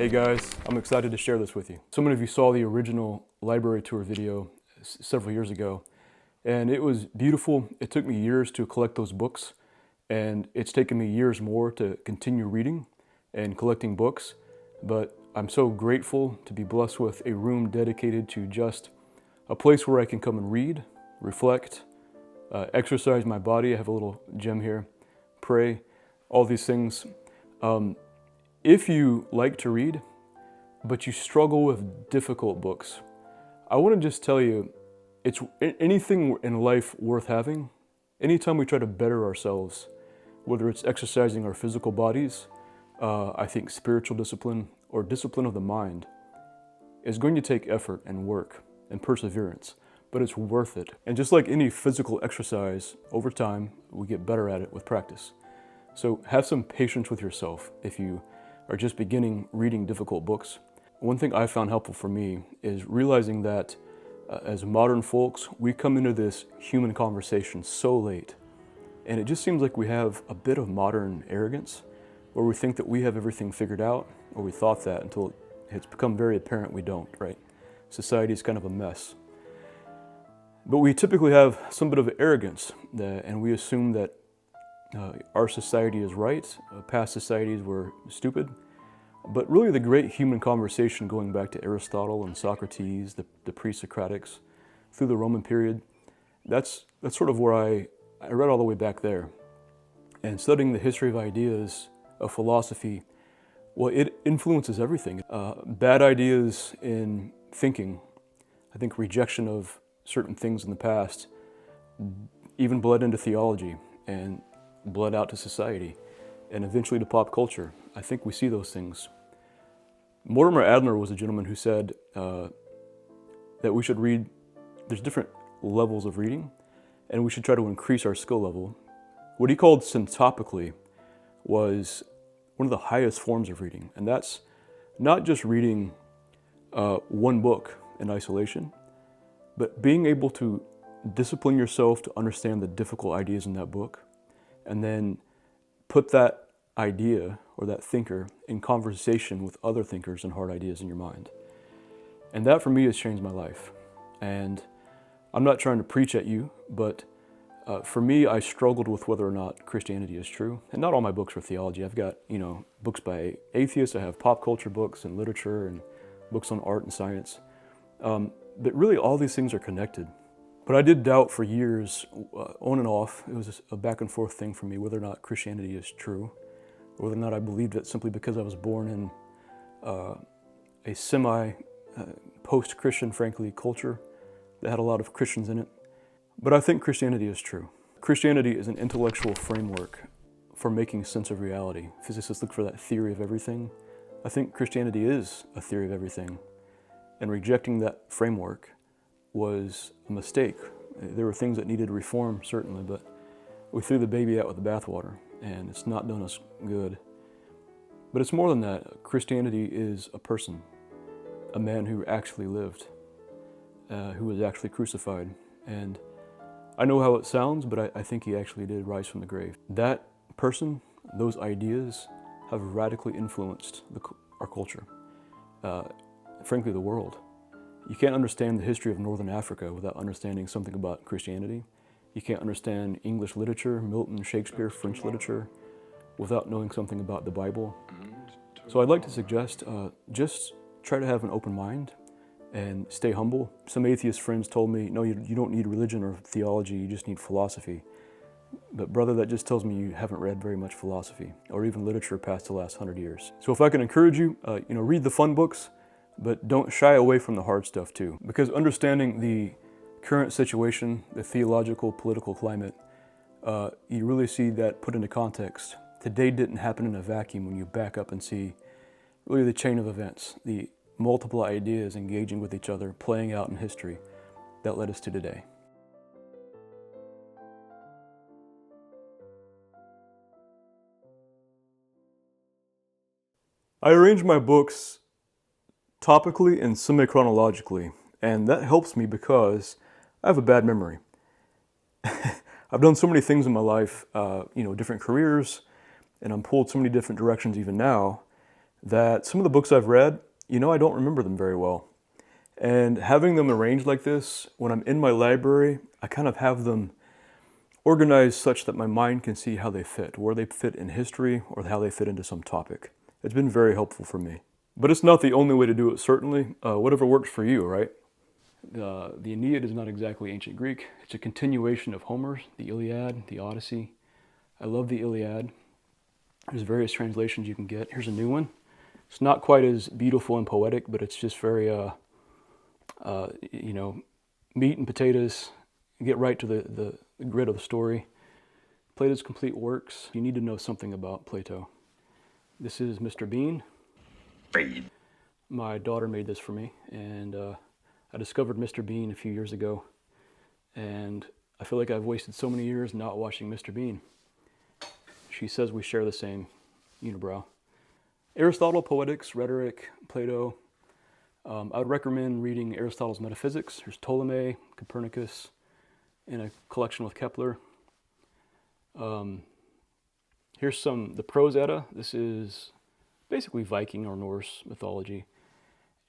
Hey guys, I'm excited to share this with you. So many of you saw the original library tour video several years ago, and it was beautiful. It took me years to collect those books, and it's taken me years more to continue reading and collecting books, but I'm so grateful to be blessed with a room dedicated to just a place where I can come and read, reflect, exercise my body. I have a little gym here, pray, all these things. If you like to read, but you struggle with difficult books, I want to just tell you, it's anything in life worth having. Anytime we try to better ourselves, whether it's exercising our physical bodies, I think spiritual discipline or discipline of the mind, is going to take effort and work and perseverance, but it's worth it. And just like any physical exercise, over time, we get better at it with practice. So have some patience with yourself if you are just beginning reading difficult books. One thing I found helpful for me is realizing that as modern folks, we come into this human conversation so late. And it just seems like we have a bit of modern arrogance where we think that we have everything figured out, or we thought that until it's become very apparent we don't, right? Society is kind of a mess. But we typically have some bit of arrogance, and we assume that our society is right, past societies were stupid. But really the great human conversation going back to Aristotle and Socrates, the pre-Socratics, through the Roman period, that's sort of where I read all the way back there. And studying the history of ideas, of philosophy, well, it influences everything. Bad ideas in thinking, I think rejection of certain things in the past, even bled into theology and bled out to society and eventually to pop culture. I think we see those things. Mortimer Adler was a gentleman who said that we should read, there's different levels of reading, and we should try to increase our skill level. What he called syntopically was one of the highest forms of reading, and that's not just reading one book in isolation, but being able to discipline yourself to understand the difficult ideas in that book, and then put that idea or that thinker in conversation with other thinkers and hard ideas in your mind. And that for me has changed my life. And I'm not trying to preach at you, but for me, I struggled with whether or not Christianity is true. And not all my books are theology. I've got, books by atheists. I have pop culture books and literature and books on art and science. But really all these things are connected. But I did doubt for years, on and off. It was a back and forth thing for me, whether or not Christianity is true, or whether or not I believed it simply because I was born in a post-Christian, frankly, culture that had a lot of Christians in it. But I think Christianity is true. Christianity is an intellectual framework for making sense of reality. Physicists look for that theory of everything. I think Christianity is a theory of everything. And rejecting that framework was a mistake. There were things that needed reform, certainly, but we threw the baby out with the bathwater, and it's not done us good. But it's more than that. Christianity is a person, a man who actually lived, who was actually crucified. And I know how it sounds, but I think he actually did rise from the grave. That person, those ideas, have radically influenced our culture, frankly, the world. You can't understand the history of Northern Africa without understanding something about Christianity. You can't understand English literature, Milton, Shakespeare, French literature, without knowing something about the Bible. So I'd like to suggest just try to have an open mind and stay humble. Some atheist friends told me, no, you don't need religion or theology, you just need philosophy. But brother, that just tells me you haven't read very much philosophy or even literature past the last 100 years. So if I can encourage you, read the fun books, but don't shy away from the hard stuff too. Because understanding the current situation, the theological, political climate, you really see that put into context. Today didn't happen in a vacuum when you back up and see really the chain of events, the multiple ideas engaging with each other, playing out in history that led us to today. I arrange my books topically and semi-chronologically, and that helps me because I have a bad memory. I've done so many things in my life, different careers, and I'm pulled so many different directions even now, that some of the books I've read, I don't remember them very well. And having them arranged like this, when I'm in my library, I kind of have them organized such that my mind can see how they fit, where they fit in history or how they fit into some topic. It's been very helpful for me. But it's not the only way to do it, certainly. Whatever works for you, right? The Aeneid is not exactly ancient Greek. It's a continuation of Homer's, the Iliad, the Odyssey. I love the Iliad. There's various translations you can get. Here's a new one. It's not quite as beautiful and poetic, but it's just very, meat and potatoes. Get right to the grit of the story. Plato's complete works. You need to know something about Plato. This is Mr. Bean. Bean. My daughter made this for me, and I discovered Mr. Bean a few years ago, and I feel like I've wasted so many years not watching Mr. Bean. She says we share the same unibrow. Aristotle, Poetics, Rhetoric, Plato. I would recommend reading Aristotle's Metaphysics. There's Ptolemy, Copernicus, and a collection with Kepler. Here's the Prose Edda. This is basically Viking or Norse mythology.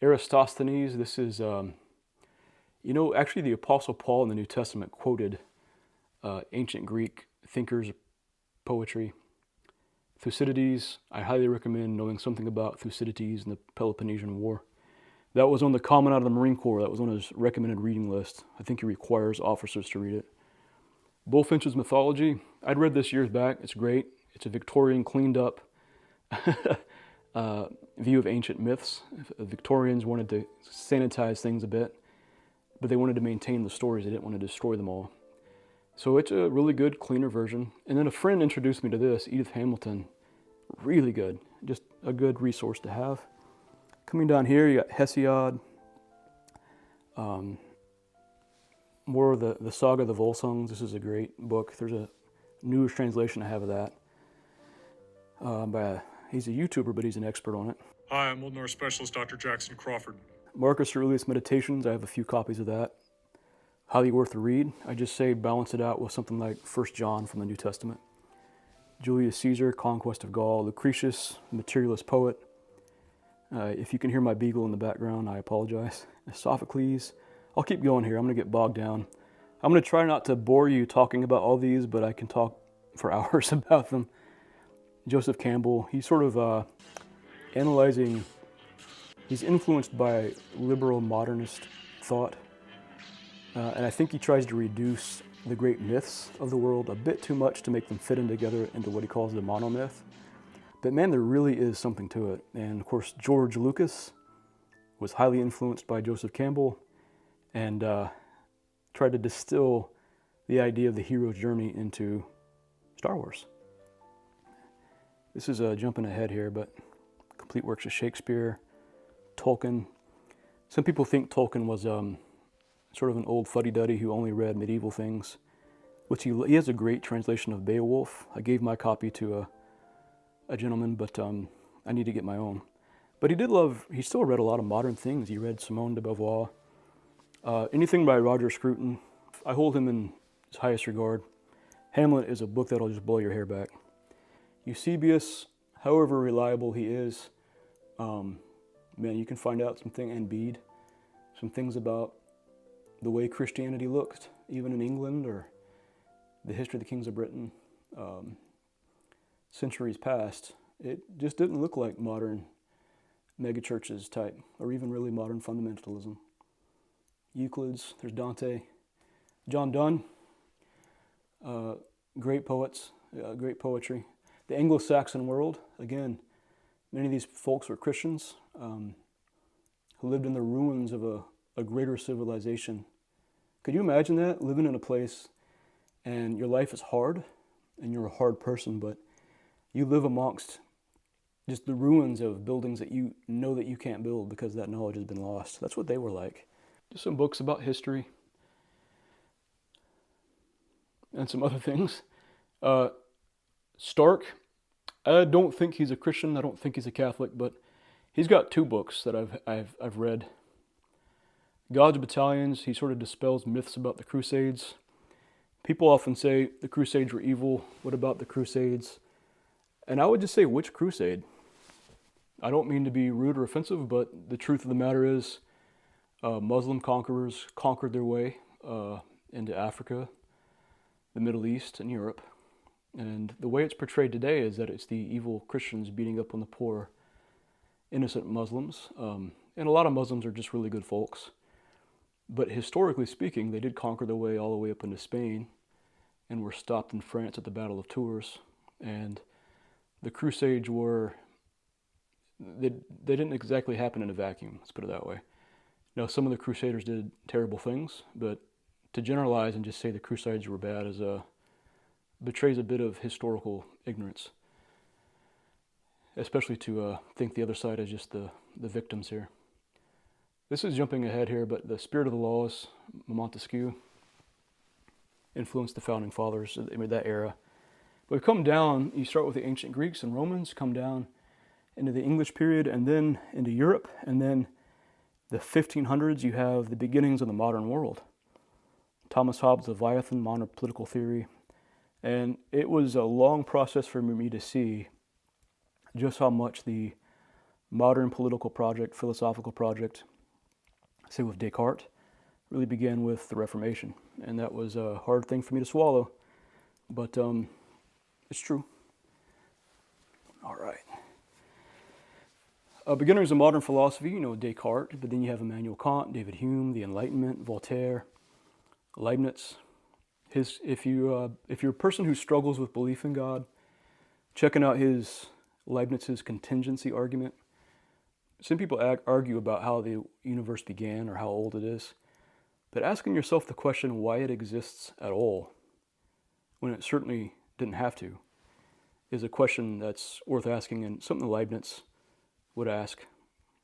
Aristophanes, this is, actually the Apostle Paul in the New Testament quoted ancient Greek thinkers' poetry. Thucydides, I highly recommend knowing something about Thucydides and the Peloponnesian War. That was on the Commandant of the Marine Corps. That was on his recommended reading list. I think he requires officers to read it. Bulfinch's Mythology. I'd read this years back. It's great. It's a Victorian, cleaned up view of ancient myths. Victorians wanted to sanitize things a bit, but they wanted to maintain the stories. They didn't want to destroy them all. So it's a really good, cleaner version. And then a friend introduced me to this, Edith Hamilton. Really good. Just a good resource to have. Coming down here, you got Hesiod. More of the Saga of the Volsungs. This is a great book. There's a newer translation I have of that. He's a YouTuber, but he's an expert on it. Hi, I'm Old Norse Specialist Dr. Jackson Crawford. Marcus Aurelius Meditations. I have a few copies of that. Highly worth a read. I just say balance it out with something like 1 John from the New Testament. Julius Caesar, Conquest of Gaul. Lucretius, Materialist Poet. If you can hear my beagle in the background, I apologize. Sophocles. I'll keep going here. I'm going to get bogged down. I'm going to try not to bore you talking about all these, but I can talk for hours about them. Joseph Campbell, he's sort of analyzing, he's influenced by liberal modernist thought. And I think he tries to reduce the great myths of the world a bit too much to make them fit in together into what he calls the monomyth. But man, there really is something to it. And of course, George Lucas was highly influenced by Joseph Campbell and tried to distill the idea of the hero's journey into Star Wars. This is jumping ahead here, but complete works of Shakespeare, Tolkien. Some people think Tolkien was sort of an old fuddy-duddy who only read medieval things, which he has a great translation of Beowulf. I gave my copy to a gentleman, but I need to get my own. But he still read a lot of modern things. He read Simone de Beauvoir. Anything by Roger Scruton, I hold him in his highest regard. Hamlet is a book that'll just blow your hair back. Eusebius, however reliable he is, man, you can find out something, and Bede, some things about the way Christianity looked, even in England, or the history of the kings of Britain, centuries past. It just didn't look like modern megachurches type, or even really modern fundamentalism. Euclid's, there's Dante. John Donne, great poets, great poetry. The Anglo-Saxon world, again, many of these folks were Christians who lived in the ruins of a greater civilization. Could you imagine that? Living in a place and your life is hard and you're a hard person, but you live amongst just the ruins of buildings that you know that you can't build because that knowledge has been lost. That's what they were like. Just some books about history and some other things. Stark, I don't think he's a Christian. I don't think he's a Catholic, but he's got two books that I've read. God's Battalions, he sort of dispels myths about the Crusades. People often say the Crusades were evil. What about the Crusades? And I would just say, which crusade? I don't mean to be rude or offensive, but the truth of the matter is Muslim conquerors conquered their way into Africa, the Middle East, and Europe. And the way it's portrayed today is that it's the evil Christians beating up on the poor, innocent Muslims. And a lot of Muslims are just really good folks. But historically speaking, they did conquer their way all the way up into Spain and were stopped in France at the Battle of Tours. And the Crusades they didn't exactly happen in a vacuum, let's put it that way. Now, some of the Crusaders did terrible things, but to generalize and just say the Crusades were bad betrays a bit of historical ignorance, especially to think the other side is just the victims here. This is jumping ahead here, but the spirit of the laws, Montesquieu, influenced the founding fathers in that era. But we come down, you start with the ancient Greeks and Romans, come down into the English period, and then into Europe, and then the 1500s, you have the beginnings of the modern world. Thomas Hobbes' Leviathan, modern political theory. And it was a long process for me to see just how much the modern political project, philosophical project, say with Descartes, really began with the Reformation. And that was a hard thing for me to swallow, but it's true. All right. Beginners of modern philosophy, you know, Descartes, but then you have Immanuel Kant, David Hume, the Enlightenment, Voltaire, Leibniz. If you're a person who struggles with belief in God, checking out Leibniz's contingency argument. Some people argue about how the universe began or how old it is, but asking yourself the question why it exists at all, when it certainly didn't have to, is a question that's worth asking, and something Leibniz would ask.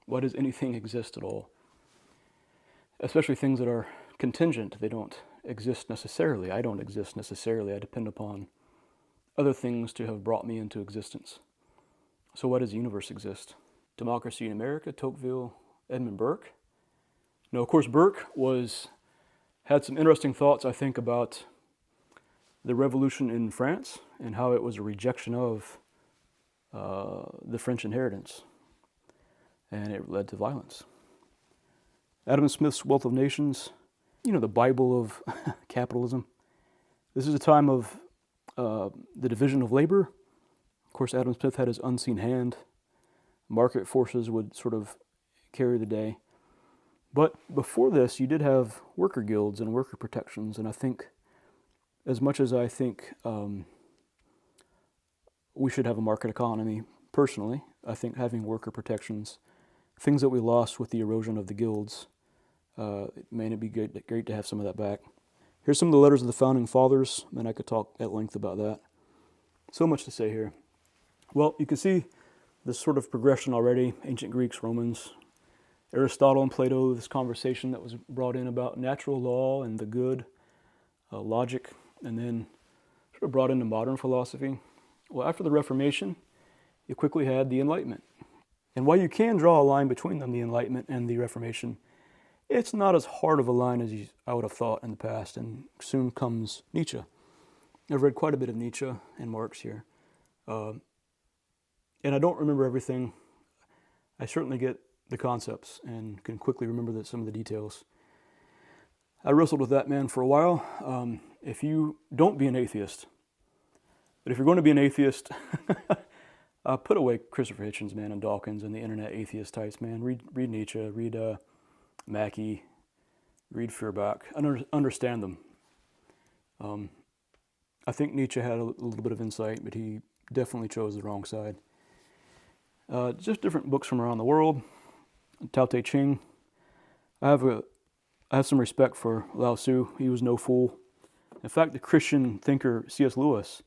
Why does anything exist at all? Especially things that are contingent. They don't exist necessarily. I don't exist necessarily. I depend upon other things to have brought me into existence. So why does the universe exist? Democracy in America, Tocqueville, Edmund Burke. Now, of course, Burke had some interesting thoughts, I think, about the revolution in France and how it was a rejection of the French inheritance, and it led to violence. Adam Smith's Wealth of Nations, you know, the Bible of capitalism. This is a time of the division of labor. Of course, Adam Smith had his unseen hand. Market forces would sort of carry the day. But before this, you did have worker guilds and worker protections, and I think, as much as I think we should have a market economy, personally, I think having worker protections, things that we lost with the erosion of the guilds, it may be great to have some of that back. Here's some of the letters of the Founding Fathers, and I could talk at length about that. So much to say here. Well, you can see this sort of progression already. Ancient Greeks, Romans, Aristotle and Plato, this conversation that was brought in about natural law and the good, logic, and then sort of brought into modern philosophy. Well, after the Reformation, you quickly had the Enlightenment. And while you can draw a line between them, the Enlightenment and the Reformation, it's not as hard of a line as I would have thought in the past, and soon comes Nietzsche. I've read quite a bit of Nietzsche and Marx here. And I don't remember everything. I certainly get the concepts and can quickly remember some of the details. I wrestled with that man for a while. If you don't be an atheist, but if you're going to be an atheist, put away Christopher Hitchens, man, and Dawkins and the internet atheist types, man. Read Nietzsche, read Mackey, read Feuerbach. Understand them. I think Nietzsche had a little bit of insight, but he definitely chose the wrong side. Just different books from around the world. Tao Te Ching. I have some respect for Lao Tzu. He was no fool. In fact, the Christian thinker C.S. Lewis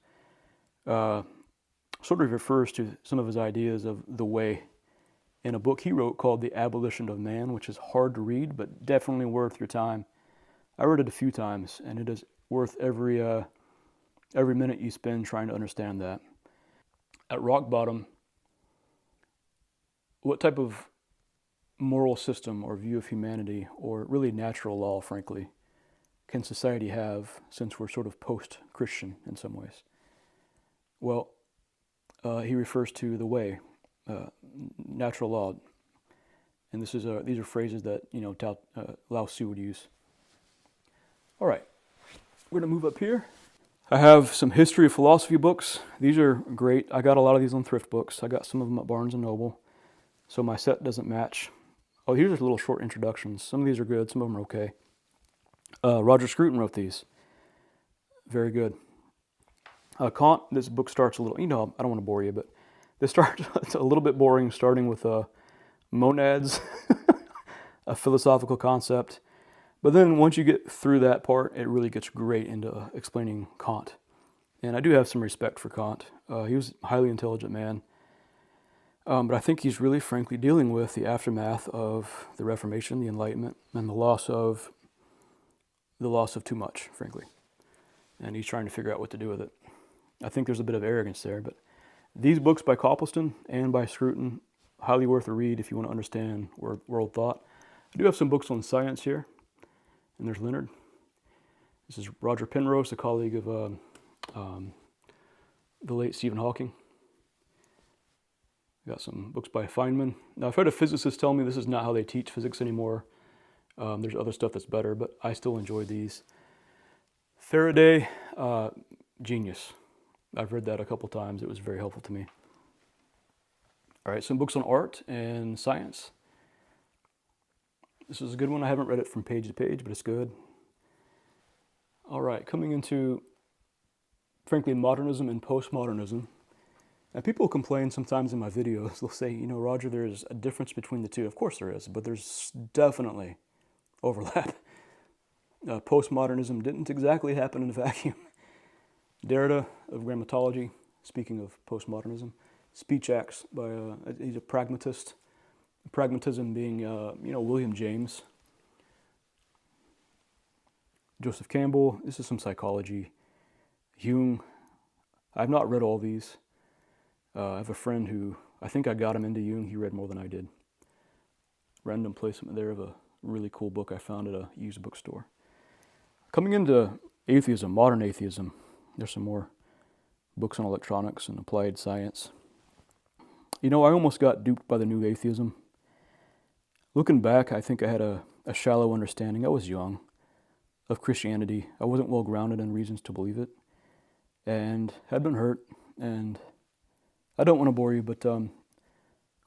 sort of refers to some of his ideas of the way in a book he wrote called The Abolition of Man, which is hard to read, but definitely worth your time. I read it a few times, and it is worth every minute you spend trying to understand that. At rock bottom, what type of moral system or view of humanity, or really natural law, frankly, can society have since we're sort of post-Christian in some ways? Well, he refers to the way. natural law. And these are phrases that, Lao Tzu would use. All right, we're going to move up here. I have some history of philosophy books. These are great. I got a lot of these on thrift books. I got some of them at Barnes & Noble, so my set doesn't match. Oh, here's little short introductions. Some of these are good, some of them are okay. Roger Scruton wrote these. Very good. Kant, this book starts a little, I don't want to bore you, but this starts, it's a little bit boring, starting with monads, a philosophical concept. But then once you get through that part, it really gets great into explaining Kant. And I do have some respect for Kant. He was a highly intelligent man. But I think he's really frankly dealing with the aftermath of the Reformation, the Enlightenment, and the loss of too much, frankly. And he's trying to figure out what to do with it. I think there's a bit of arrogance there, but these books by Copleston and by Scruton, highly worth a read if you want to understand world thought. I do have some books on science here. And there's Leonard. This is Roger Penrose, a colleague of the late Stephen Hawking. Got some books by Feynman. Now, I've heard a physicist tell me this is not how they teach physics anymore. There's other stuff that's better, but I still enjoy these. Faraday, genius. I've read that a couple times. It was very helpful to me. All right, some books on art and science. This is a good one. I haven't read it from page to page, but it's good. All right, coming into, frankly, modernism and postmodernism. Now, people complain sometimes in my videos. They'll say, Roger, there's a difference between the two. Of course there is, but there's definitely overlap. Postmodernism didn't exactly happen in a vacuum. Derrida of Grammatology, speaking of postmodernism. Speech Acts by, he's a pragmatist. Pragmatism being, William James. Joseph Campbell, this is some psychology. Jung, I've not read all these. I have a friend who, I think I got him into Jung, he read more than I did. Random placement there of a really cool book I found at a used bookstore. Coming into atheism, modern atheism, there's some more books on electronics and applied science. I almost got duped by the new atheism. Looking back, I think I had a shallow understanding, I was young, of Christianity. I wasn't well grounded in reasons to believe it, and had been hurt, and I don't want to bore you, but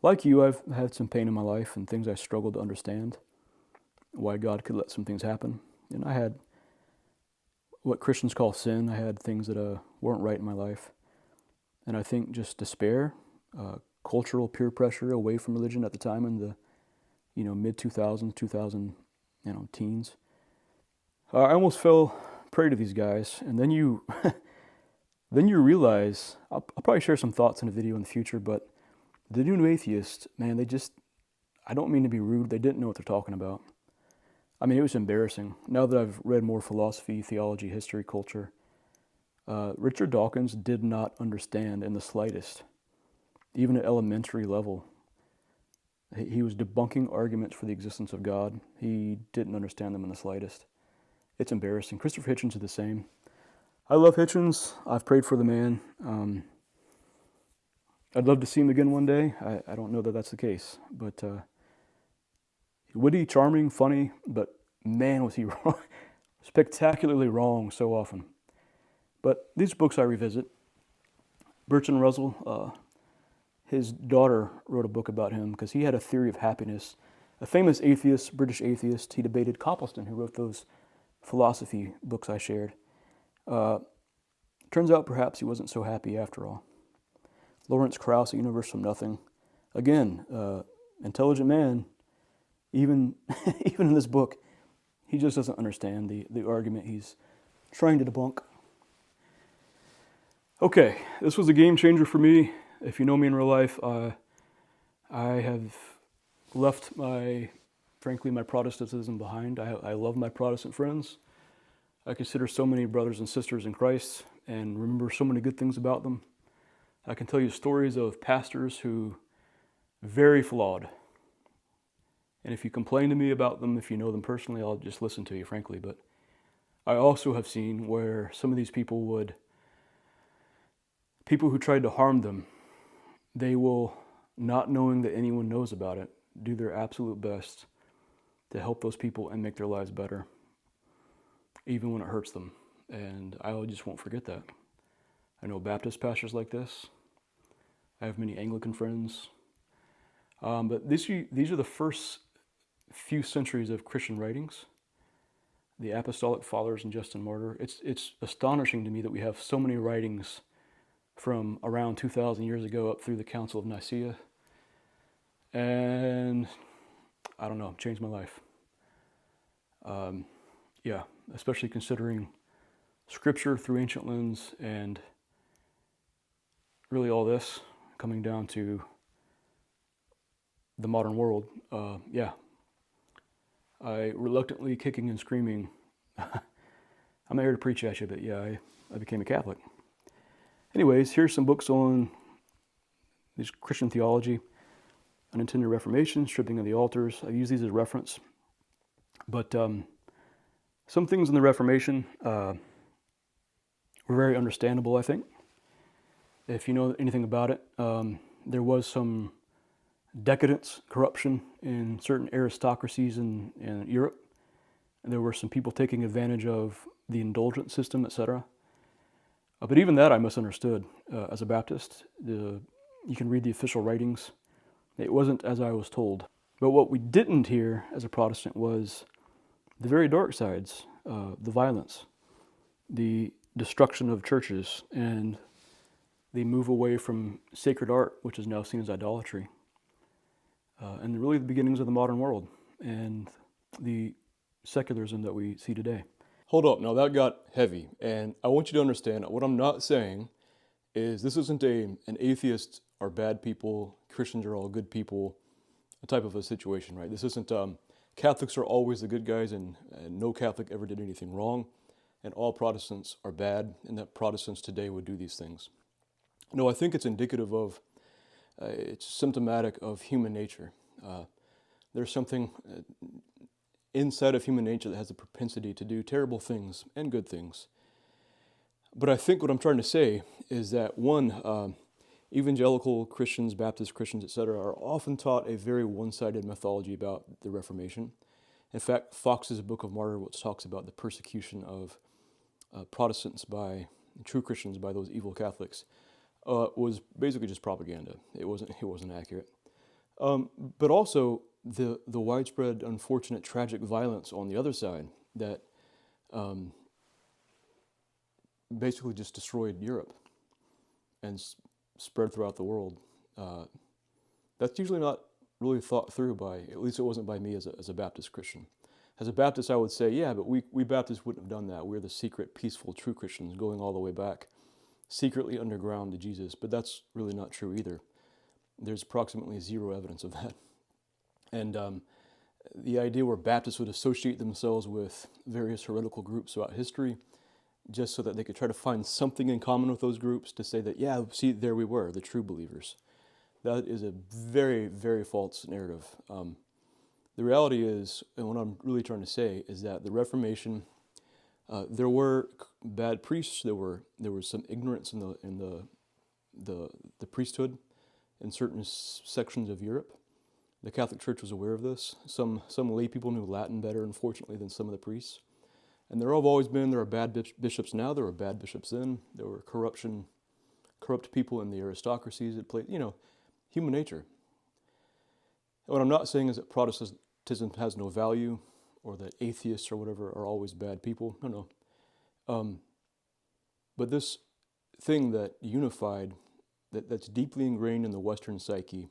like you, I've had some pain in my life and things I struggled to understand, why God could let some things happen. And I had what Christians call sin. I had things that weren't right in my life. And I think just despair, cultural peer pressure away from religion at the time in the mid-2000s, 2000, teens. I almost fell prey to these guys, and then you realize, I'll probably share some thoughts in a video in the future, but the new atheists, man, I don't mean to be rude, they didn't know what they're talking about. I mean, it was embarrassing. Now that I've read more philosophy, theology, history, culture, Richard Dawkins did not understand in the slightest, even at elementary level. He was debunking arguments for the existence of God. He didn't understand them in the slightest. It's embarrassing. Christopher Hitchens is the same. I love Hitchens. I've prayed for the man. I'd love to see him again one day. I don't know that that's the case. But witty, charming, funny, but man, was he wrong. Spectacularly wrong so often. But these books I revisit. Bertrand Russell, his daughter wrote a book about him because he had a theory of happiness. A famous atheist, British atheist, he debated Copleston, who wrote those philosophy books I shared. Turns out perhaps he wasn't so happy after all. Lawrence Krauss, A Universe from Nothing. Again, intelligent man, even in this book, he just doesn't understand the argument he's trying to debunk. Okay, this was a game changer for me. If you know me in real life, I have left frankly, my Protestantism behind. I love my Protestant friends. I consider so many brothers and sisters in Christ and remember so many good things about them. I can tell you stories of pastors who very flawed. And if you complain to me about them, if you know them personally, I'll just listen to you, frankly. But I also have seen where some of these people who tried to harm them, they will not knowing that anyone knows about it, do their absolute best to help those people and make their lives better, even when it hurts them. And I just won't forget that. I know Baptist pastors like this. I have many Anglican friends. But these are the first few centuries of Christian writings, the Apostolic Fathers and Justin Martyr. It's astonishing to me that we have so many writings from around 2,000 years ago up through the Council of Nicaea. And I don't know, changed my life. Yeah, especially considering Scripture through ancient lens and really all this coming down to the modern world. Yeah, I reluctantly kicking and screaming. I'm not here to preach at you, but yeah, I became a Catholic. Anyways, here's some books on this Christian theology, unintended reformation, stripping of the altars. I've used these as reference. But some things in the Reformation were very understandable, I think. If you know anything about it, there was some decadence, corruption in certain aristocracies in Europe. And there were some people taking advantage of the indulgence system, etc. But even that I misunderstood as a Baptist. You can read the official writings. It wasn't as I was told. But what we didn't hear as a Protestant was the very dark sides, the violence, the destruction of churches, and the move away from sacred art, which is now seen as idolatry. And really the beginnings of the modern world and the secularism that we see today. Hold up, now that got heavy, and I want you to understand what I'm not saying is this isn't an atheist are bad people, Christians are all good people, a type of a situation, right? This isn't Catholics are always the good guys and no Catholic ever did anything wrong, and all Protestants are bad, and that Protestants today would do these things. No, I think it's indicative of, it's symptomatic of human nature. There's something inside of human nature that has a propensity to do terrible things and good things. But I think what I'm trying to say is that one, evangelical Christians, Baptist Christians, etc., are often taught a very one-sided mythology about the Reformation. In fact, Fox's Book of Martyr, which talks about the persecution of Protestants by true Christians by those evil Catholics, was basically just propaganda. It wasn't accurate. But also the widespread, unfortunate, tragic violence on the other side that basically just destroyed Europe and spread throughout the world. That's usually not really thought through by, at least it wasn't by me as a Baptist Christian. As a Baptist, I would say, yeah, but we Baptists wouldn't have done that. We're the secret, peaceful, true Christians going all the way back, secretly underground to Jesus. But that's really not true either. There's approximately zero evidence of that. And the idea where Baptists would associate themselves with various heretical groups throughout history, just so that they could try to find something in common with those groups to say that, yeah, see, there we were, the true believers. That is a very, very false narrative. The reality is, and what I'm really trying to say, is that the Reformation, there were bad priests, there was some ignorance in the priesthood in certain sections of Europe. The Catholic Church was aware of this. Some lay people knew Latin better, unfortunately, than some of the priests. And there have always been, there are bad bishops now, there were bad bishops then, there were corrupt people in the aristocracies that played, human nature. What I'm not saying is that Protestantism has no value, or that atheists or whatever are always bad people. No. But this thing that unified, that's deeply ingrained in the Western psyche,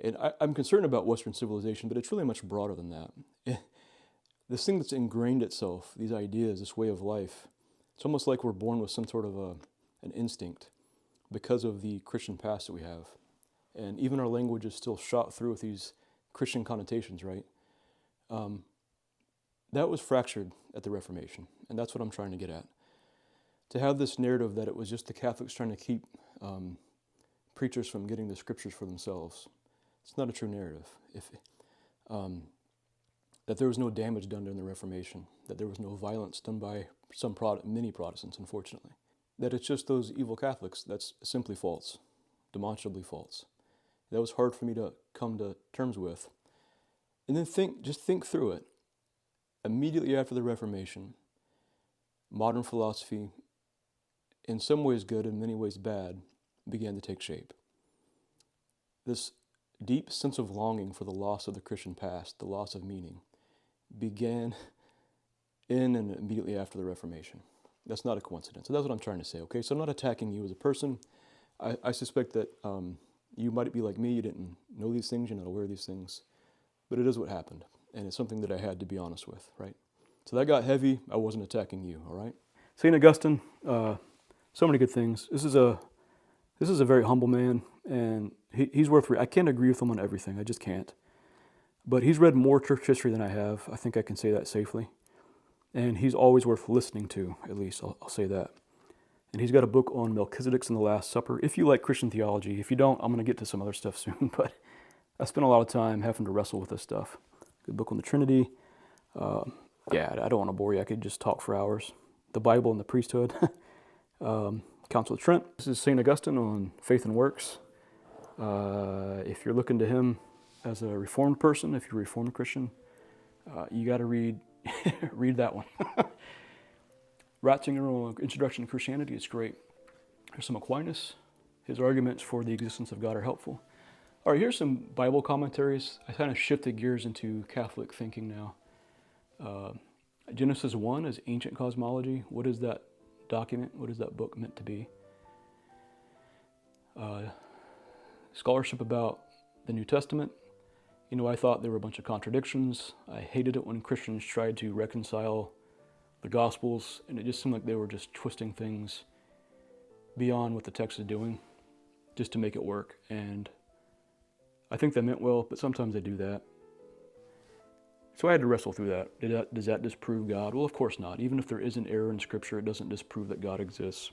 and I'm concerned about Western civilization, but it's really much broader than that. This thing that's ingrained itself, these ideas, this way of life, it's almost like we're born with some sort of an instinct because of the Christian past that we have. And even our language is still shot through with these Christian connotations, right? That was fractured at the Reformation, and that's what I'm trying to get at. To have this narrative that it was just the Catholics trying to keep preachers from getting the scriptures for themselves, it's not a true narrative. That there was no damage done during the Reformation, that there was no violence done by many Protestants, unfortunately. That it's just those evil Catholics, that's simply false, demonstrably false. that was hard for me to come to terms with. And then just think through it. Immediately after the Reformation, modern philosophy, in some ways good, in many ways bad, began to take shape. This deep sense of longing for the loss of the Christian past, the loss of meaning, began in and immediately after the Reformation. That's not a coincidence. So that's what I'm trying to say, okay? So I'm not attacking you as a person. I suspect that you might be like me, you didn't know these things, you're not aware of these things, but it is what happened, and it's something that I had to be honest with, right? So that got heavy. I wasn't attacking you, all right? St. Augustine, so many good things. This is a very humble man, and he's worth reading. I can't agree with him on everything. I just can't. But he's read more church history than I have. I think I can say that safely. And he's always worth listening to, at least. I'll say that. And he's got a book on Melchizedek's and the Last Supper. If you like Christian theology, if you don't, I'm going to get to some other stuff soon. But I spent a lot of time having to wrestle with this stuff. Good book on the Trinity. Yeah, I don't want to bore you. I could just talk for hours. The Bible and the priesthood. Council of Trent. This is St. Augustine on faith and works. If you're looking to him as a Reformed person, if you're a Reformed Christian, you got to read that one. Ratzinger on Introduction to Christianity is great. There's some Aquinas. His arguments for the existence of God are helpful. All right, here's some Bible commentaries. I kind of shifted gears into Catholic thinking now. Genesis 1 is ancient cosmology. What is that document? What is that book meant to be? Scholarship about the New Testament. You know, I thought there were a bunch of contradictions. I hated it when Christians tried to reconcile the Gospels, and it just seemed like they were just twisting things beyond what the text is doing just to make it work. And I think they meant well, but sometimes they do that. So I had to wrestle through that. Does that disprove God? Well, of course not. Even if there is an error in Scripture, it doesn't disprove that God exists.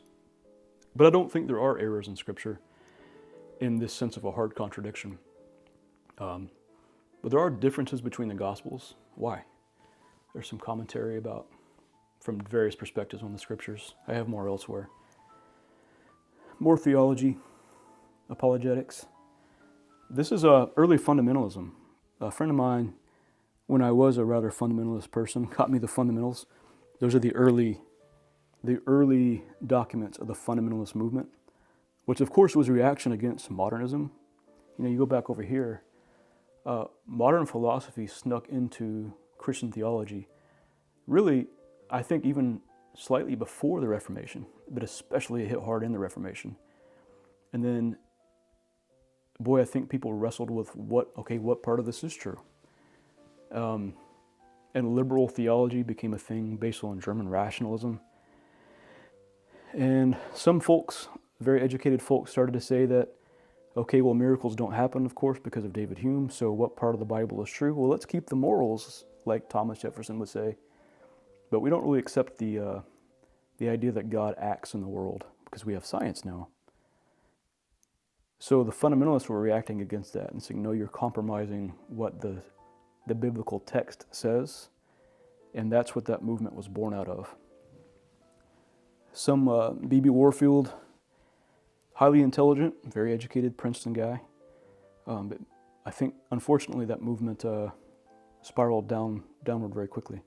But I don't think there are errors in Scripture in this sense of a hard contradiction. But there are differences between the Gospels. Why? There's some commentary about from various perspectives on the Scriptures. I have more elsewhere. More theology, apologetics. This is early fundamentalism. A friend of mine, when I was a rather fundamentalist person, got me the fundamentals. Those are the early documents of the fundamentalist movement, which of course was a reaction against modernism. You know, you go back over here, modern philosophy snuck into Christian theology, really, I think even slightly before the Reformation, but especially it hit hard in the Reformation. And then, boy, I think people wrestled with what part of this is true? And liberal theology became a thing based on German rationalism. And some folks, very educated folks, started to say that, okay, well, miracles don't happen, of course, because of David Hume, so what part of the Bible is true? Well, let's keep the morals, like Thomas Jefferson would say. But we don't really accept the idea that God acts in the world, because we have science now. So the fundamentalists were reacting against that and saying, no, you're compromising what the biblical text says, and that's what that movement was born out of. Some B.B. Warfield, highly intelligent, very educated Princeton guy, but I think, unfortunately, that movement spiraled downward very quickly.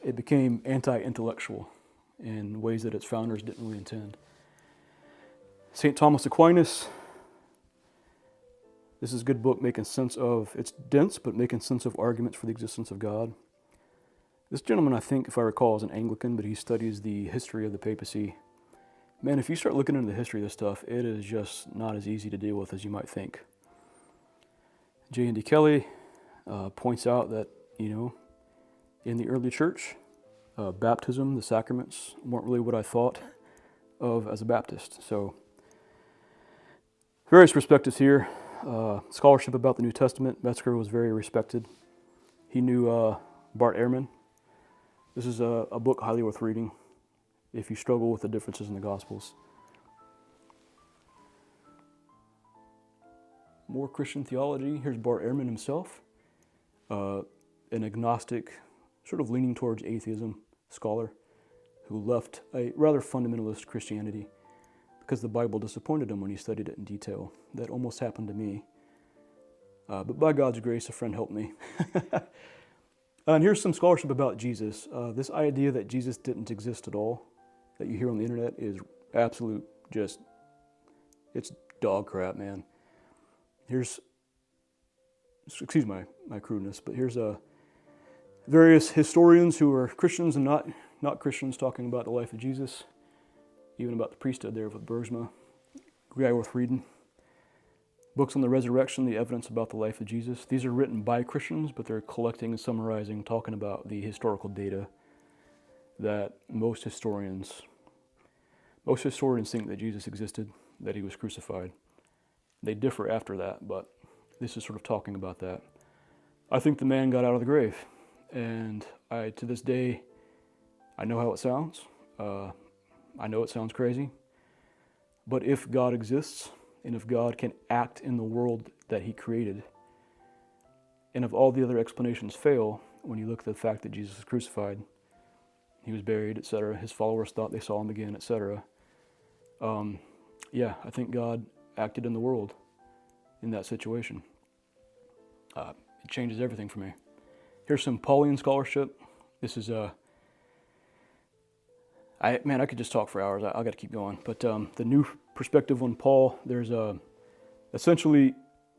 It became anti-intellectual in ways that its founders didn't really intend. St. Thomas Aquinas, this is a good book making sense of, it's dense, but making sense of arguments for the existence of God. This gentleman, I think, if I recall, is an Anglican, but he studies the history of the papacy. Man, if you start looking into the history of this stuff, it is just not as easy to deal with as you might think. J.N.D. Kelly points out that, in the early church, baptism, the sacraments, weren't really what I thought of as a Baptist. So, various perspectives here. Scholarship about the New Testament. Metzger was very respected. He knew Bart Ehrman. This is a book highly worth reading if you struggle with the differences in the Gospels. More Christian theology. Here's Bart Ehrman himself, an agnostic, sort of leaning towards atheism scholar who left a rather fundamentalist Christianity. because the Bible disappointed him when he studied it in detail. That almost happened to me. But by God's grace, a friend helped me. And here's some scholarship about Jesus. This idea that Jesus didn't exist at all, that you hear on the internet, is absolute it's dog crap, man. Here's, excuse my crudeness, but here's various historians who are Christians and not Christians talking about the life of Jesus, even about the priesthood there with Bergsma. Guy worth reading. Books on the resurrection, the evidence about the life of Jesus. These are written by Christians, but they're collecting and summarizing, talking about the historical data that most historians think that Jesus existed, that he was crucified. They differ after that, but this is sort of talking about that. I think the man got out of the grave, and to this day, I know how it sounds. I know it sounds crazy, but if God exists, and if God can act in the world that he created, and if all the other explanations fail, when you look at the fact that Jesus was crucified, he was buried, etc., his followers thought they saw him again, etc., I think God acted in the world in that situation. It changes everything for me. Here's some Pauline scholarship. This is I could just talk for hours. I got to keep going. But the new perspective on Paul, there's essentially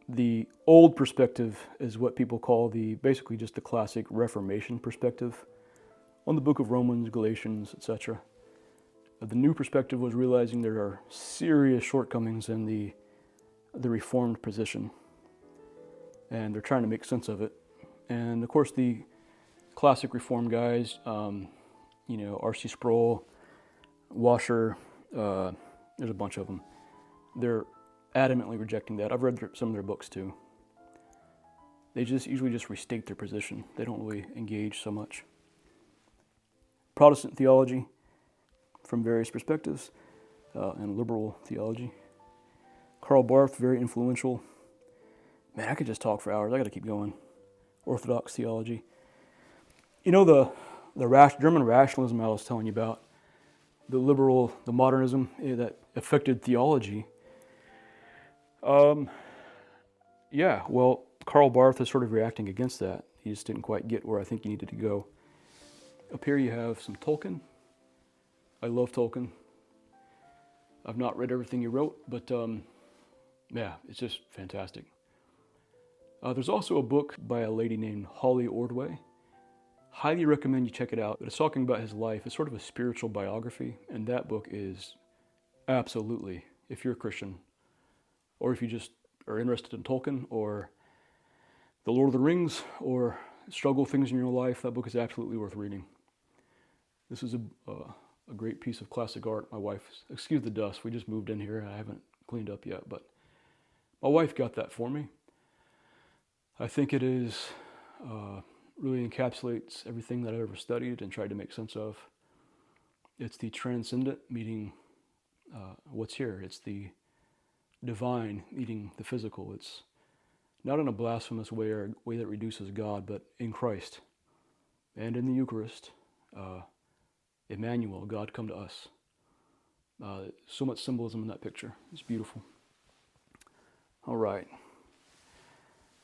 the old perspective is what people call basically just the classic Reformation perspective on the book of Romans, Galatians, etc. The new perspective was realizing there are serious shortcomings in the Reformed position, and they're trying to make sense of it. And of course, the classic Reformed guys, R.C. Sproul, Washer, there's a bunch of them. They're adamantly rejecting that. I've read some of their books too. They usually just restate their position. They don't really engage so much. Protestant theology from various perspectives, and liberal theology. Karl Barth, very influential. Man, I could just talk for hours. I got to keep going. Orthodox theology. You know the German rationalism I was telling you about, the modernism that affected theology. Karl Barth is sort of reacting against that. He just didn't quite get where I think he needed to go. Up here you have some Tolkien. I love Tolkien. I've not read everything he wrote, but it's just fantastic. There's also a book by a lady named Holly Ordway. Highly recommend you check it out. But it's talking about his life. It's sort of a spiritual biography, and that book is absolutely, if you're a Christian, or if you just are interested in Tolkien, or The Lord of the Rings, or struggle things in your life, that book is absolutely worth reading. This is a great piece of classic art. My wife, excuse the dust, we just moved in here. I haven't cleaned up yet, but my wife got that for me. I think it is really encapsulates everything that I've ever studied and tried to make sense of. It's the transcendent meeting what's here. It's the divine meeting the physical. It's not in a blasphemous way or a way that reduces God, but in Christ and in the Eucharist. Emmanuel, God come to us. So much symbolism in that picture. It's beautiful. All right.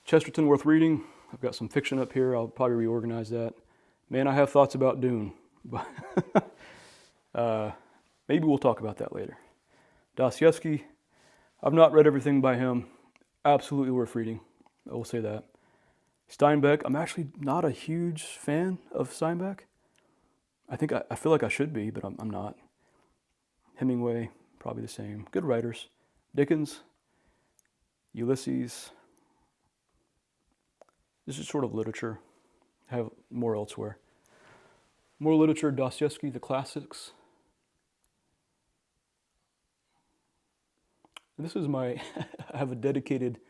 Chesterton, worth reading. I've got some fiction up here. I'll probably reorganize that. Man, I have thoughts about Dune. Maybe we'll talk about that later. Dostoevsky, I've not read everything by him. Absolutely worth reading. I will say that. Steinbeck, I'm actually not a huge fan of Steinbeck. I feel like I should be, but I'm not. Hemingway, probably the same. Good writers. Dickens, Ulysses. This is sort of literature. I have more elsewhere. More literature, Dostoevsky, the classics. This is I have a dedicated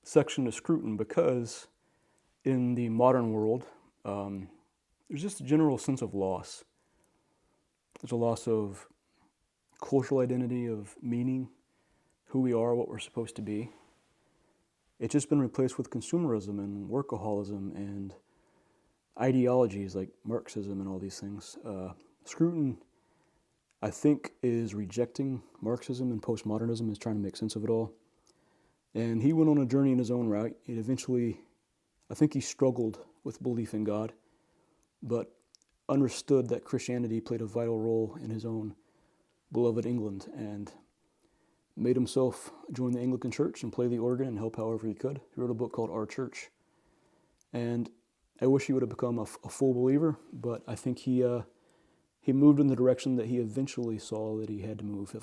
section to Scruton because in the modern world, there's just a general sense of loss. There's a loss of cultural identity, of meaning, who we are, what we're supposed to be. It's just been replaced with consumerism and workaholism and ideologies like Marxism and all these things. Scruton I think is rejecting Marxism and postmodernism, is trying to make sense of it all. And he went on a journey in his own right. It eventually, I think he struggled with belief in God, but understood that Christianity played a vital role in his own beloved England, and made himself join the Anglican Church and play the organ and help however he could. He wrote a book called Our Church. And I wish he would have become a full believer, but I think he moved in the direction that he eventually saw that he had to move.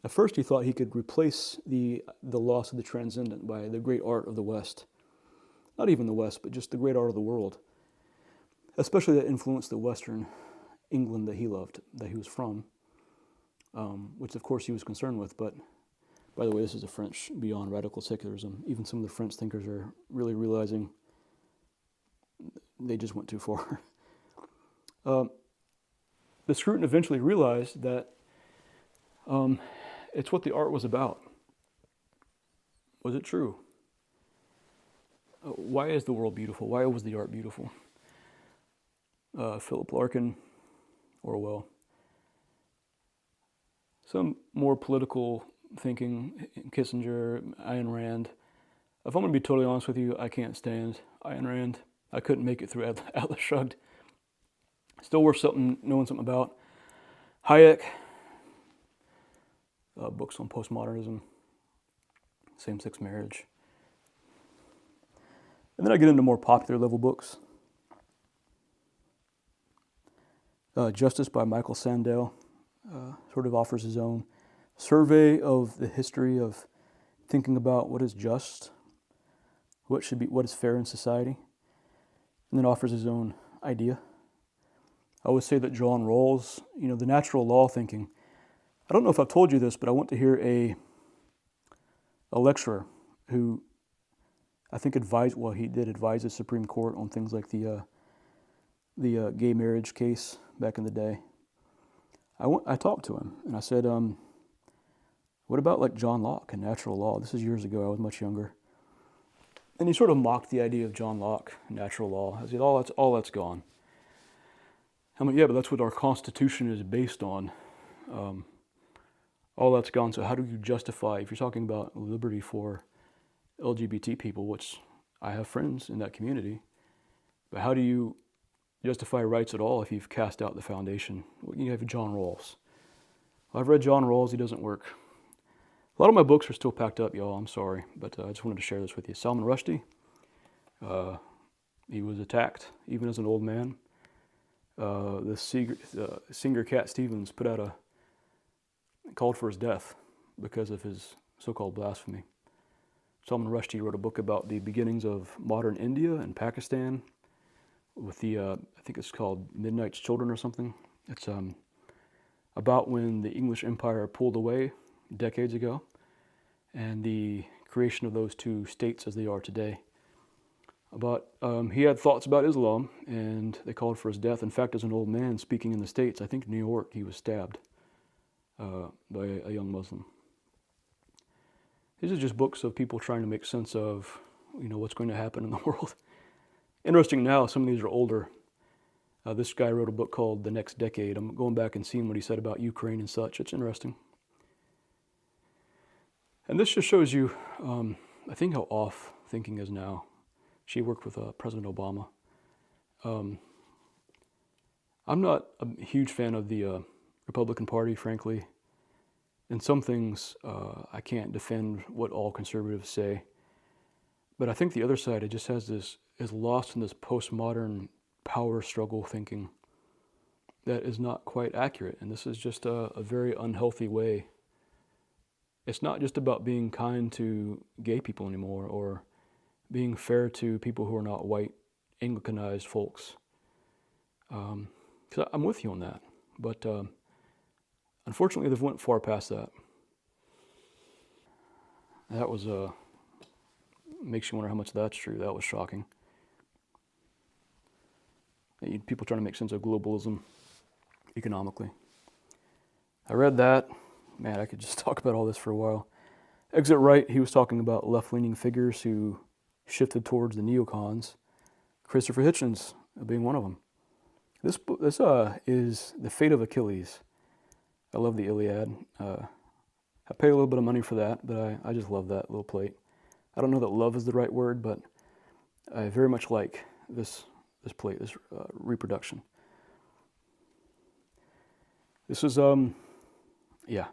At first he thought he could replace the loss of the transcendent by the great art of the West. Not even the West, but just the great art of the world. Especially that influenced the Western England that he loved, that he was from, which of course he was concerned with. But by the way, this is a French beyond radical secularism. Even some of the French thinkers are really realizing they just went too far. The Scruton eventually realized that it's what the art was about. Was it true? Why is the world beautiful? Why was the art beautiful? Philip Larkin, Orwell. Some more political thinking, Kissinger, Ayn Rand. If I'm going to be totally honest with you, I can't stand Ayn Rand. I couldn't make it through Atlas Shrugged. Still worth knowing something about. Hayek, books on postmodernism, same-sex marriage. And then I get into more popular level books. Justice by Michael Sandel sort of offers his own survey of the history of thinking about what is just, what is fair in society, and then offers his own idea. I always say that John Rawls, the natural law thinking. I don't know if I've told you this, but I went to hear a lecturer who I think he did advise the Supreme Court on things like the gay marriage case back in the day. I talked to him and I said, what about like John Locke and natural law? This is years ago, I was much younger. And he sort of mocked the idea of John Locke, natural law. I said, all that's gone. I mean, yeah, but that's what our Constitution is based on. All that's gone. So how do you justify, if you're talking about liberty for LGBT people, which I have friends in that community, but how do you justify rights at all if you've cast out the foundation? You have John Rawls. I've read John Rawls. He doesn't work. A lot of my books are still packed up, y'all. I'm sorry, but I just wanted to share this with you. Salman Rushdie, he was attacked even as an old man. The singer Cat Stevens called for his death because of his so-called blasphemy. Salman Rushdie wrote a book about the beginnings of modern India and Pakistan with I think it's called Midnight's Children or something. It's about when the English Empire pulled away decades ago and the creation of those two states as they are today. He had thoughts about Islam, and they called for his death. In fact, as an old man speaking in the States, I think New York, he was stabbed by a young Muslim. These are just books of people trying to make sense of, what's going to happen in the world. Interesting now, some of these are older. This guy wrote a book called The Next Decade. I'm going back and seeing what he said about Ukraine and such. It's interesting. And this just shows you, I think, how off thinking is now. She worked with President Obama. I'm not a huge fan of the Republican Party, frankly. In some things, I can't defend what all conservatives say. But I think the other side, it just is lost in this postmodern power struggle thinking that is not quite accurate. And this is just a very unhealthy way. It's not just about being kind to gay people anymore or being fair to people who are not white, Anglicanized folks. 'Cause I'm with you on that. But unfortunately, they've went far past that. That was, makes you wonder how much of that's true. That was shocking. People trying to make sense of globalism economically. I read that. Man, I could just talk about all this for a while. Exit Right, he was talking about left-leaning figures who shifted towards the neocons. Christopher Hitchens being one of them. This is The Fate of Achilles. I love the Iliad. I pay a little bit of money for that, but I just love that little plate. I don't know that love is the right word, but I very much like this plate, this reproduction. This is, yeah,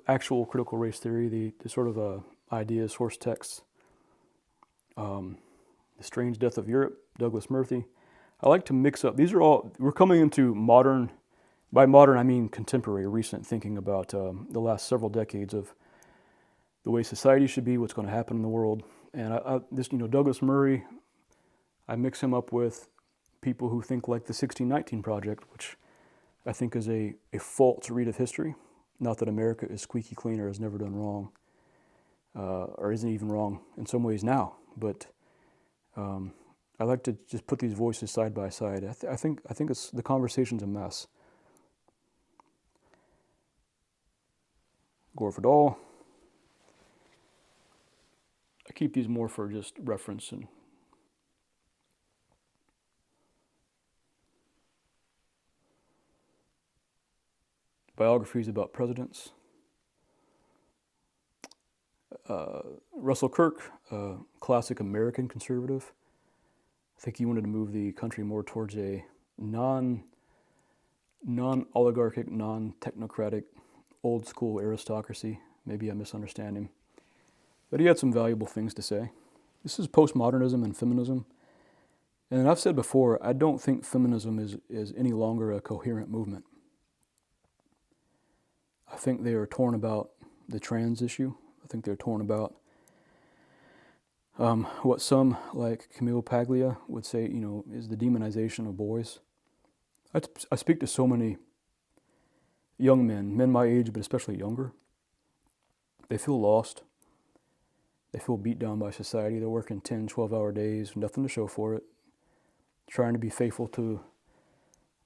actual critical race theory, the sort of ideas, source texts. The Strange Death of Europe, Douglas Murphy. I like to mix up, these are all, we're coming into modern, by modern I mean contemporary, recent thinking about the last several decades of the way society should be, what's going to happen in the world. And Douglas Murray, I mix him up with people who think like the 1619 Project, which I think is a false read of history. Not that America is squeaky clean or has never done wrong, or isn't even wrong in some ways now. But I like to just put these voices side by side. I think it's the conversation's a mess. Gore Vidal. I keep these more for just reference and biographies about presidents. Russell Kirk, classic American conservative. I think he wanted to move the country more towards a non-oligarchic, non-technocratic, old-school aristocracy. Maybe I misunderstand him. But he had some valuable things to say. This is postmodernism and feminism. And I've said before, I don't think feminism is any longer a coherent movement. I think they are torn about the trans issue. I think they're torn about what some, like Camille Paglia, would say, is the demonization of boys. I speak to so many young men my age, but especially younger. They feel lost. They feel beat down by society. They're working 10, 12-hour days, nothing to show for it, trying to be faithful to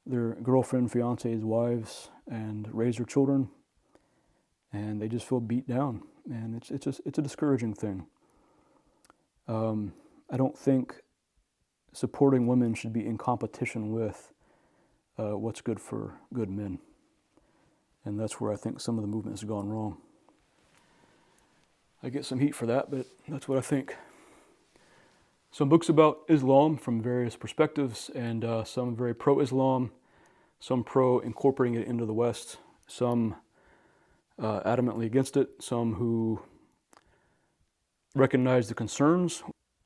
their girlfriend, fiancés, wives, and raise their children. And they just feel beat down, and it's a discouraging thing. I don't think supporting women should be in competition with what's good for good men, and that's where I think some of the movement has gone wrong. I get some heat for that, but that's what I think. Some books about Islam from various perspectives, and some very pro-Islam, some pro-incorporating it into the West, some adamantly against it, some who recognize the concerns.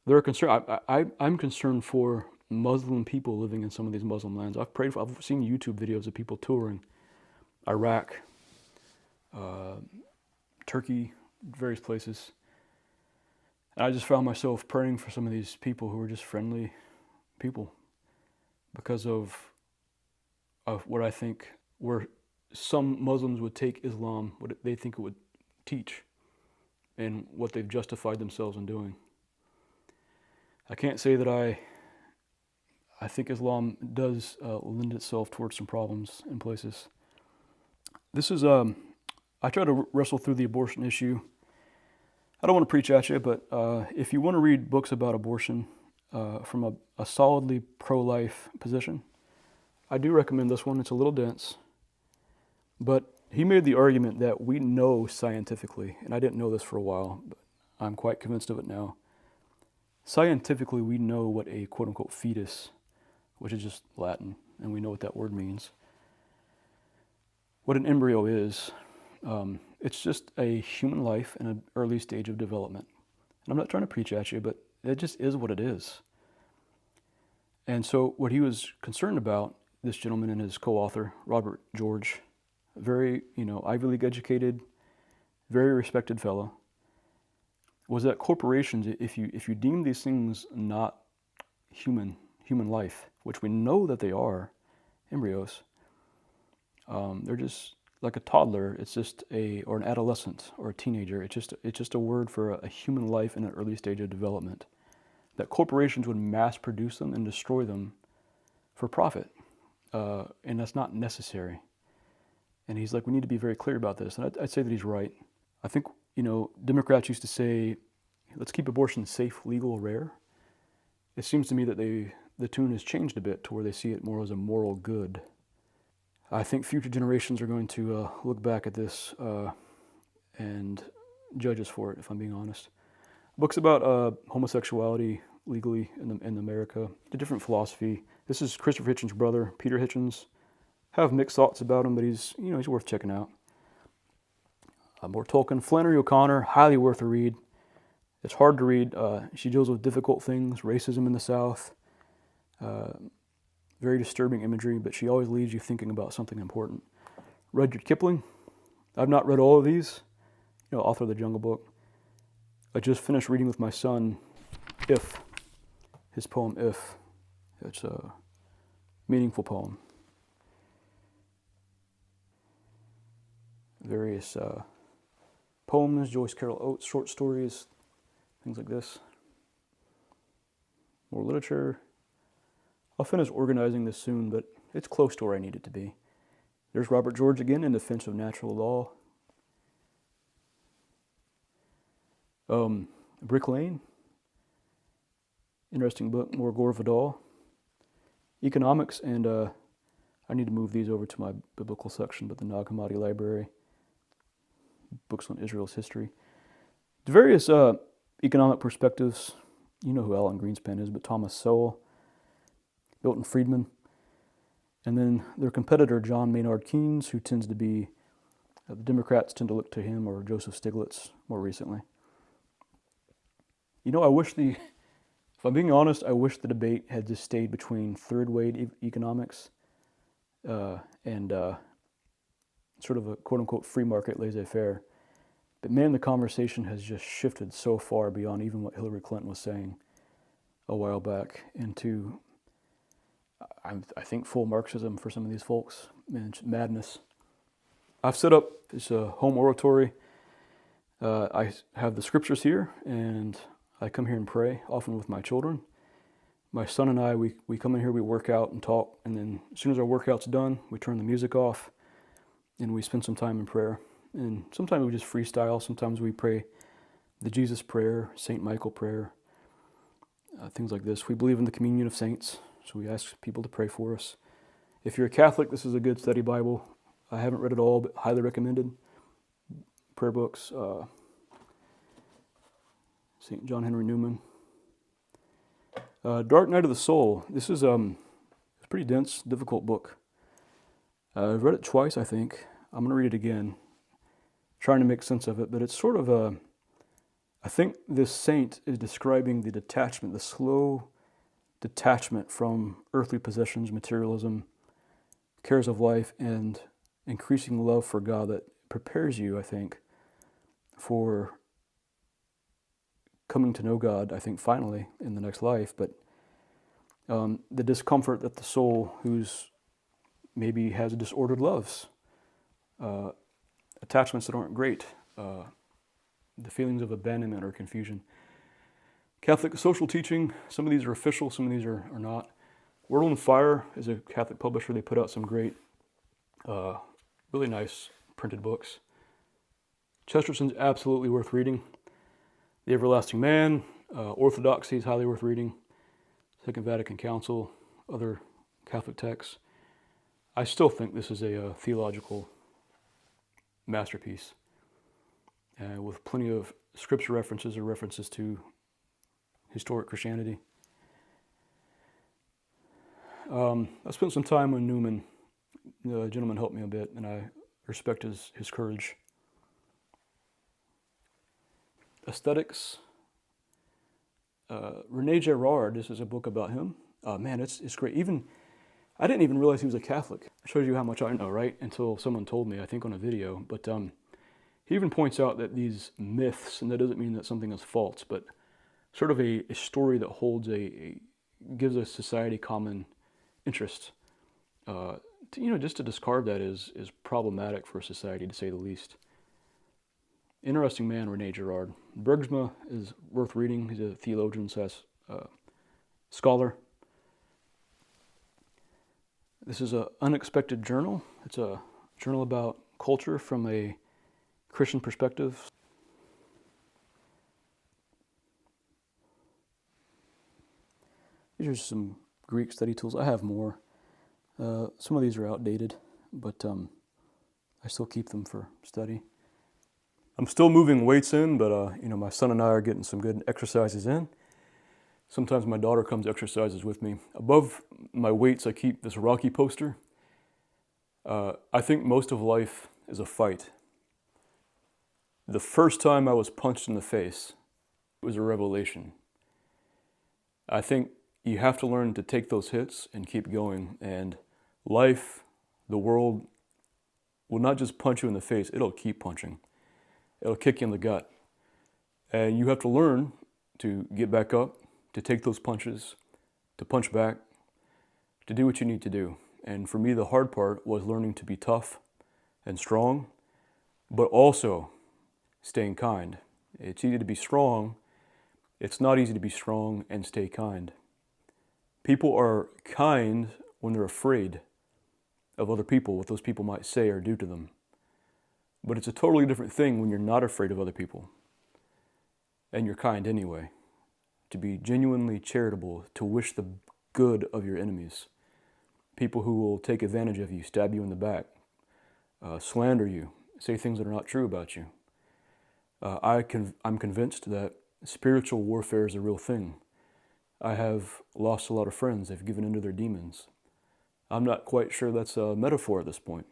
They're concerned. I'm concerned for Muslim people living in some of these Muslim lands. I've seen YouTube videos of people touring Iraq, Turkey, various places. And I just found myself praying for some of these people who are just friendly people because of what I think where some Muslims would take Islam, what they think it would teach, and what they've justified themselves in doing. I can't say that I think Islam does lend itself towards some problems in places. This is, I try to wrestle through the abortion issue. I don't want to preach at you, but if you want to read books about abortion from a solidly pro-life position, I do recommend this one. It's a little dense. But he made the argument that we know scientifically, and I didn't know this for a while, but I'm quite convinced of it now. Scientifically, we know what a quote-unquote fetus, which is just Latin, and we know what that word means. What an embryo is, it's just a human life in an early stage of development. And I'm not trying to preach at you, but it just is what it is. And so what he was concerned about, this gentleman and his co-author, Robert George, very, Ivy League educated, very respected fellow, was that corporations, if you deem these things not human life, which we know that they are, embryos, they're just like a toddler. It's just or an adolescent or a teenager. It's just a word for a human life in an early stage of development. That corporations would mass produce them and destroy them for profit, and that's not necessary. And he's like, we need to be very clear about this. And I'd say that he's right. I think, Democrats used to say, let's keep abortion safe, legal, rare. It seems to me that the tune has changed a bit to where they see it more as a moral good. I think future generations are going to look back at this and judge us for it, if I'm being honest. Books about homosexuality legally in America, the different philosophy. This is Christopher Hitchens' brother, Peter Hitchens. I have mixed thoughts about him, but he's worth checking out. More Tolkien. Flannery O'Connor, highly worth a read. It's hard to read. She deals with difficult things, racism in the South, very disturbing imagery, but she always leaves you thinking about something important. Rudyard Kipling. I've not read all of these, author of the Jungle Book. I just finished reading with my son, If, his poem If. It's a meaningful poem. Various poems, Joyce Carol Oates, short stories, things like this. More literature. I'll finish organizing this soon, but it's close to where I need it to be. There's Robert George again, In Defense of Natural Law. Brick Lane. Interesting book, more Gore Vidal. Economics, and I need to move these over to my biblical section, but the Nag Hammadi Library. Books on Israel's history. The various economic perspectives. You know who Alan Greenspan is, but Thomas Sowell, Milton Friedman, and then their competitor, John Maynard Keynes, who tends to be, the Democrats tend to look to him, or Joseph Stiglitz more recently. If I'm being honest, I wish the debate had just stayed between third-way economics and sort of a quote-unquote free market laissez-faire. But man, the conversation has just shifted so far beyond even what Hillary Clinton was saying a while back into, I think, full Marxism for some of these folks. Man, it's madness. I've set up this home oratory. I have the scriptures here, and I come here and pray, often with my children. My son and I, we come in here, we work out and talk, and then as soon as our workout's done, we turn the music off, and we spend some time in prayer. And sometimes we just freestyle. Sometimes we pray the Jesus prayer, St. Michael prayer, things like this. We believe in the communion of saints, so we ask people to pray for us. If you're a Catholic, this is a good study Bible. I haven't read it all, but highly recommended. Prayer books, St. John Henry Newman. Dark Night of the Soul. This is a pretty dense, difficult book. I've read it twice, I think. I'm going to read it again, trying to make sense of it, but it's sort of I think this saint is describing the detachment, the slow detachment from earthly possessions, materialism, cares of life, and increasing love for God that prepares you, I think, for coming to know God, I think, finally, in the next life. But the discomfort that the soul, who's maybe has disordered loves, attachments that aren't great, the feelings of abandonment or confusion. Catholic social teaching, some of these are official, some of these are not. World on Fire is a Catholic publisher. They put out some great, really nice printed books. Chesterton's absolutely worth reading. The Everlasting Man, Orthodoxy is highly worth reading. Second Vatican Council, other Catholic texts. I still think this is a theological masterpiece, with plenty of scripture references or references to historic Christianity. I spent some time with Newman. The gentleman helped me a bit, and I respect his courage. Aesthetics. Rene Girard, this is a book about him. Man, it's great. I didn't even realize he was a Catholic. It shows you how much I know, right? Until someone told me, I think on a video. But he even points out that these myths, and that doesn't mean that something is false, but sort of a story that holds gives a society common interest. Just to discard that is problematic for society, to say the least. Interesting man, Rene Girard. Bergsma is worth reading. He's a theologian / scholar. This is an unexpected journal. It's a journal about culture from a Christian perspective. These are some Greek study tools. I have more. Some of these are outdated. but I still keep them for study. I'm still moving weights in, but my son and I are getting some good exercises in. Sometimes my daughter comes exercises with me. Above my weights, I keep this Rocky poster. I think most of life is a fight. The first time I was punched in the face, it was a revelation. I think you have to learn to take those hits and keep going. And life, the world, will not just punch you in the face, it'll keep punching. It'll kick you in the gut. And you have to learn to get back up, to take those punches, to punch back, to do what you need to do. And for me, the hard part was learning to be tough and strong, but also staying kind. It's easy to be strong. It's not easy to be strong and stay kind. People are kind when they're afraid of other people, what those people might say or do to them. But it's a totally different thing when you're not afraid of other people and you're kind anyway. To be genuinely charitable, to wish the good of your enemies. People who will take advantage of you, stab you in the back, slander you, say things that are not true about you. I'm convinced that spiritual warfare is a real thing. I have lost a lot of friends. They've given into their demons. I'm not quite sure that's a metaphor at this point.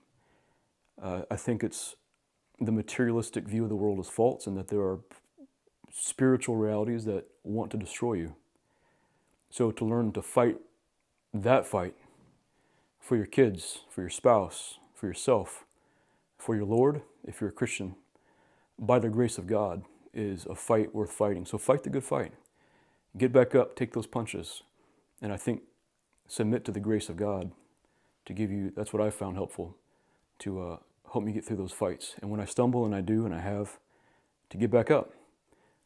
I think it's the materialistic view of the world is false and that there are spiritual realities that want to destroy you. So to learn to fight that fight for your kids, for your spouse, for yourself, for your Lord, if you're a Christian, by the grace of God, is a fight worth fighting. So fight the good fight. Get back up, take those punches. And I think submit to the grace of God to give you, that's what I found helpful, to help me get through those fights. And when I stumble, and I do, and I have, to get back up.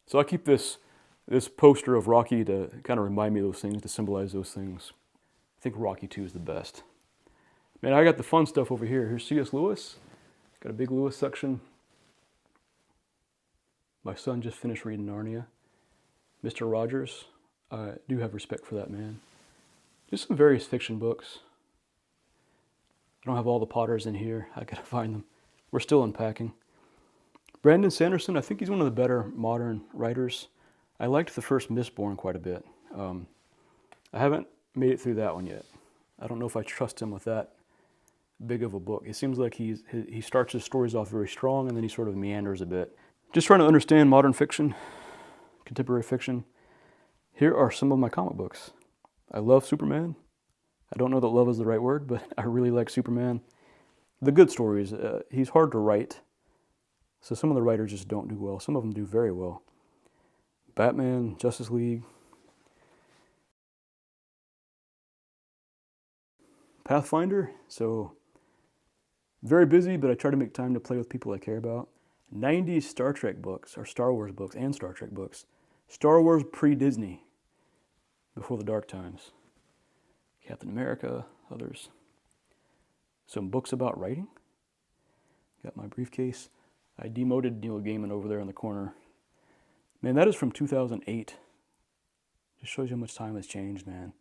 So I keep this poster of Rocky to kind of remind me of those things, to symbolize those things. I think Rocky 2 is the best. Man, I got the fun stuff over here. Here's C.S. Lewis. Got a big Lewis section. My son just finished reading Narnia. Mr. Rogers, I do have respect for that man. Just some various fiction books. I don't have all the Potters in here. I gotta find them. We're still unpacking. Brandon Sanderson, I think he's one of the better modern writers. I liked the first Mistborn quite a bit. I haven't made it through that one yet. I don't know if I trust him with that big of a book. It seems like he starts his stories off very strong and then he sort of meanders a bit. Just trying to understand modern fiction, contemporary fiction. Here are some of my comic books. I love Superman. I don't know that love is the right word, but I really like Superman. The good stories. He's hard to write, so some of the writers just don't do well. Some of them do very well. Batman, Justice League. Pathfinder, so very busy, but I try to make time to play with people I care about. 90s Star Trek books, or Star Wars books and Star Trek books. Star Wars pre-Disney, before the dark times. Captain America, others. Some books about writing. Got my briefcase. I demoted Neil Gaiman over there in the corner. Man, that is from 2008. Just shows you how much time has changed, man.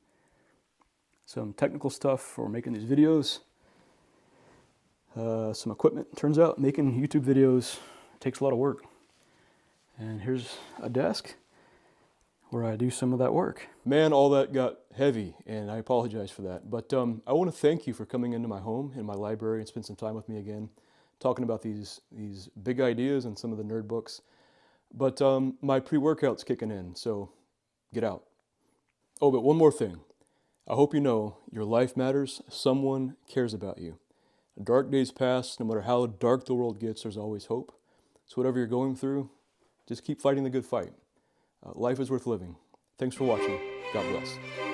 Some technical stuff for making these videos. Some equipment. Turns out making YouTube videos takes a lot of work. And here's a desk where I do some of that work. Man, all that got heavy, and I apologize for that. But I want to thank you for coming into my home, in my library, and spend some time with me again, talking about these big ideas and some of the nerd books. But my pre-workout's kicking in, so get out. Oh, but one more thing. I hope you know your life matters. Someone cares about you. Dark days pass. No matter how dark the world gets, there's always hope. So whatever you're going through, just keep fighting the good fight. Life is worth living. Thanks for watching. God bless.